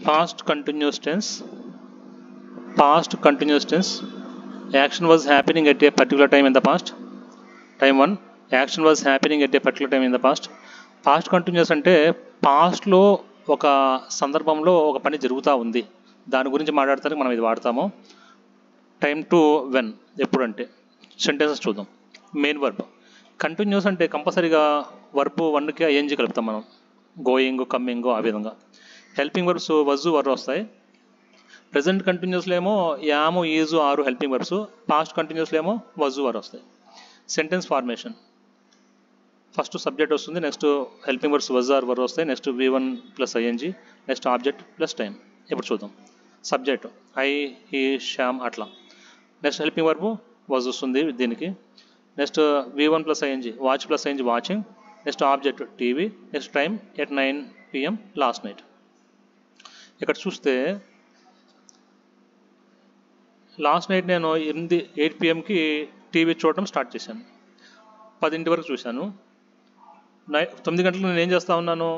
Past continuous tense. Past continuous tense. Action was happening at a particular time in the past. Time 1. Action was happening at a particular time in the past. Past continuous అంటే పాస్ట్లో ఒక సందర్భంలో ఒక పని జరుగుతూ ఉంది, దాని గురించి మాట్లాడతానికి మనం ఇది వాడతాము. టైమ్ టు వెన్ ఎప్పుడంటే. సెంటెన్సెస్ చూద్దాం. Main verb. కంటిన్యూస్ అంటే కంపల్సరీగా వర్బ్ వన్కి ఐఎన్జీ కలుపుతాం మనం, గోయింగ్ కమ్మింగ్ ఆ విధంగా. హెల్పింగ్ వర్బ్స్ వజు వర్ వస్తాయి. ప్రజెంట్ కంటిన్యూస్లో ఏమో am is are helping verbs, past కంటిన్యూస్లో ఏమో వజు వర్ వస్తాయి. Sentence formation. ఫస్ట్ సబ్జెక్ట్ వస్తుంది, next helping verbs was are were వస్తాయి, next V1 plus ING, next object plus time. ఇప్పుడు చూద్దాం. సబ్జెక్ట్ ఐ, హీ, శ్యామ్ అట్లా. నెక్స్ట్ హెల్పింగ్ వర్బ్ వజ్ వస్తుంది దీనికి. Next V1 plus ING, watch plus ING watching. Next object TV. Next time at 9 PM last night. ఇక్కడ చూస్తే last night నేను 8 PMకి TV చూడటం start చేశాను. 10 వరకు చూశాను. 9 గంటలకు నేను ఏం చేస్తూ ఉన్నాను,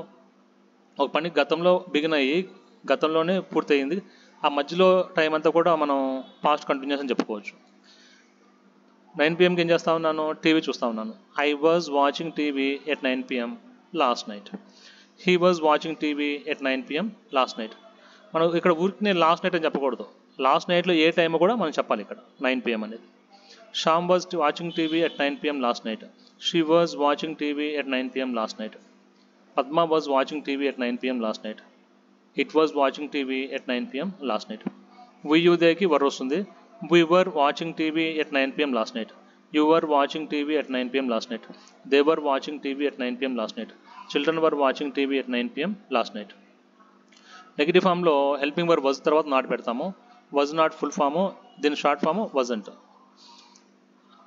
ఒక పని గతంలో బిగిన్ అయ్యి గతంలోనే పూర్తయింది. ఆ మధ్యలో టైం అంతా కూడా మనం పాస్ట్ కంటిన్యూస్ అని చెప్పుకోవచ్చు. 9 PMకి ఏం చేస్తూ ఉన్నాను, టీవీ చూస్తూ ఉన్నాను. I was watching TV at 9 PM last night. He was watching TV at 9 PM last night. మనం ఇక్కడ ఊరికి నేను లాస్ట్ నైట్ అని చెప్పకూడదు, లాస్ట్ నైట్లో ఏ టైం కూడా మనం చెప్పాలి ఇక్కడ 9 PM అనేది. Shyam was watching TV at 9 PM last night. She was watching TV at 9 PM last night. Padma was watching TV at 9 PM last night. It was watching TV at 9 PM last night. వీయుదేకి were వస్తుంది. We were watching TV at 9 PM last night. You were watching TV at 9 PM last night. They were watching TV at 9 PM last night. Children were watching TV at 9 PM last night. Negative ఫామ్లో helping verb was తర్వాత not పెడతాము. Was not full form, దీని short form wasn't.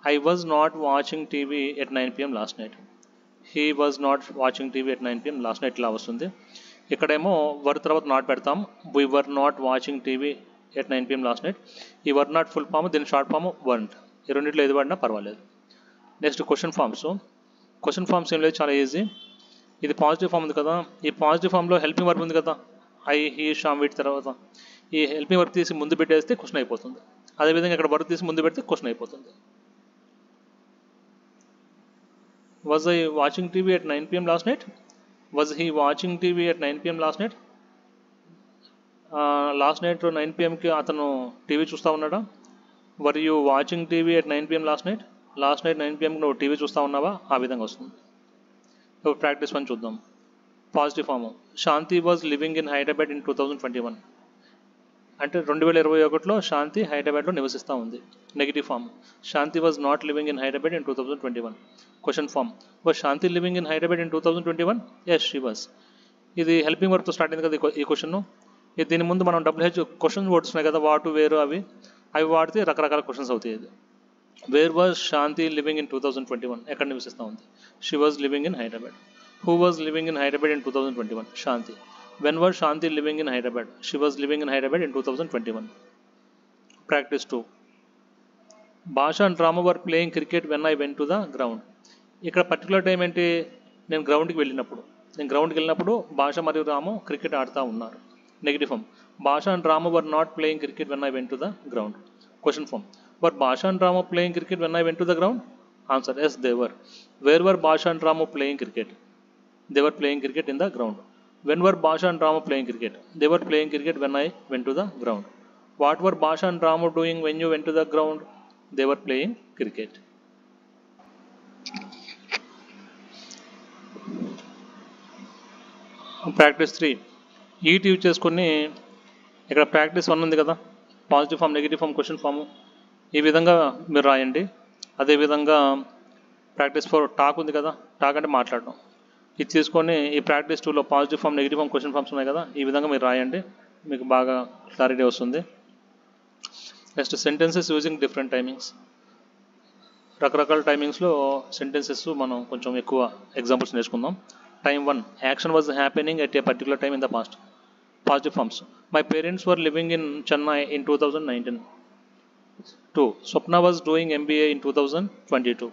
I was not watching TV at 9 PM last night. He was not watching TV at 9 PM last night ఇలా వస్తుంది. ఇక్కడేమో వర్ తర్వాత not పెడతాం. We were not watching TV at 9 PM last night. ఈ were not full form, దీని short form weren't. ఈ రెండిట్లో ఏది పడినా పర్వాలేదు. Next question forms. Question forms ఏం లేదు, చాలా ఈజీ. ఇది పాజిటివ్ ఫామ్ ఉంది కదా, ఈ పాజిటివ్ ఫామ్లో హెల్పింగ్ వర్బ్ ఉంది కదా, ఐ, హీ, శ్యామ్ వీటి తర్వాత ఈ హెల్పింగ్ వర్బ్ తీసి ముందు పెట్టేస్తే క్వశ్చన్ అయిపోతుంది. అదేవిధంగా ఇక్కడ వర్బ్ తీసి ముందు పెడితే క్వశ్చన్ అయిపోతుంది. Was I watching TV at 9 PM last night? Was he watching TV at 9 PM last night? Last night 9 PMకి అతను టీవీ చూస్తూ ఉన్నాడా? Were you watching TV at 9 PM last night? Last night 9 PMకి నువ్వు TV చూస్తూ ఉన్నావా? ఆ విధంగా వస్తుంది. ఇప్పుడు ప్రాక్టీస్ 1 చూద్దాం. Positive form. Shanti was living in Hyderabad in 2021. అంటే 2021లో శాంతి హైదరాబాద్లో నివసిస్తూ ఉంది. Negative form. Shanti was not living in Hyderabad in 2021. Question form. Was Shanti living in Hyderabad in 2021? Yes, she was. ఇది హెల్పింగ్ వర్బ్తో స్టార్ట్ అయింది కదా ఈ క్వశ్చన్. దీని ముందు మనం WH క్వశ్చన్ వర్డ్స్ ఉన్నాయి కదా, వాటు వేరు అవి వాడితే రకరకాల క్వశ్చన్స్ అవుతాయి. ఇది where was Shanti living in 2021? ఎక్కడ నివసిస్తూ ఉంది? She was living in Hyderabad. Who was living in Hyderabad in 2021? Shanti. When was Shanti living in Hyderabad? She was living in Hyderabad in 2021. Practice 2. Basha and Rama were playing cricket when I went to the ground. ఇక్కడ particular time ఏంటి? నేను గ్రౌండ్కి వెళ్ళినప్పుడు భాష మరియు రాము cricket ఆడుతూ ఉన్నారు. Negative form. Basha and Ramu were not playing cricket when I went to the ground. Question form. Were Basha and Ramu playing cricket when I went to the ground? Answer yes, they were. Where were Basha and Ramu playing cricket? They were playing cricket in the ground. When were Basha and Ramu playing cricket? They were playing cricket when I went to the ground. What were Basha and Ramu doing when you went to the ground? They were playing cricket. Practice 3. Eat use చేసుకొని ఇక్కడ practice 1 ఉంది కదా, positive form, negative form, question form, ఈ విధంగా మీరు రాయండి. అదేవిధంగా practice 4 talk ఉంది కదా, టాక్ అంటే మాట్లాడడం. ఇది తీసుకొని ఈ ప్రాక్టీస్ 2లో positive form, negative form, question forms ఉన్నాయి కదా, ఈ విధంగా మీరు రాయండి, మీకు బాగా క్లారిటీ వస్తుంది. Next sentences using different timings. రకరకాల టైమింగ్స్లో సెంటెన్సెస్ మనం కొంచెం ఎక్కువ ఎగ్జాంపుల్స్ నేర్చుకుందాం. Time 1. Action was happening at a particular time in the past. Positive forms. My parents were living in Chennai in 2019. 2. Swapna was doing MBA in 2022.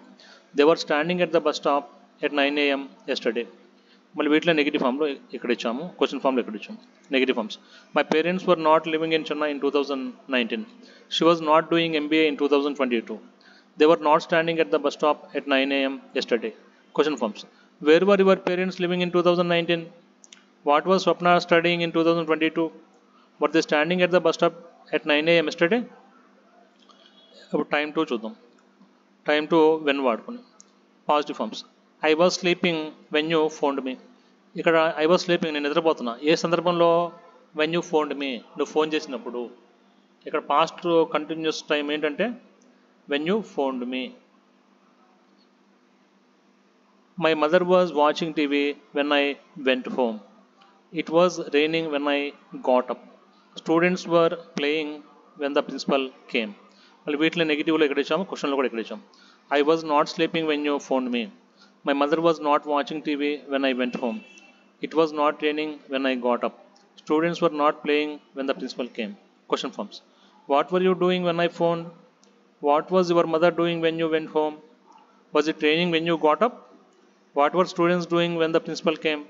They were standing at the bus stop at 9 AM yesterday. మళ్ళీ వీటిలో negative ఫామ్లో ఇక్కడ ఇచ్చాము, question ఫామ్లో ఇక్కడ ఇచ్చాము. Negative forms. My parents were not living in Chennai in 2019. She was not doing MBA in 2022. They were not standing at the bus stop at 9 AM yesterday. Question forms. Where were your parents living in 2019? What was Swapna studying in 2022? Were they standing at the bus stop at 9 AM yesterday? ఇప్పుడు time to చూద్దాం. Time to when వాడుకుని positive forms. I was sleeping when you phoned me. ఇక్కడ I was sleeping, నేను నిద్రపోతున్నా. ఏ సందర్భంలో? When you phoned మీ, నువ్వు phone చేసినప్పుడు. ఇక్కడ past continuous time ఏంటంటే when you phoned me. My mother was watching TV when I went home. It was raining when I got up. Students were playing when the principal came. మళ్ళీ వీటిలో నెగిటివ్లో ఇక్కడ ఇచ్చాము, క్వశ్చన్లో కూడా ఇక్కడ ఇచ్చాము. I was not sleeping when you phoned me. My mother was not watching TV when I went home. It was not raining when I got up. Students were not playing when the principal came. Question forms. What were you doing when I phone? What was your mother doing when you went home? Was it raining when you got up? What were students doing when the principal came?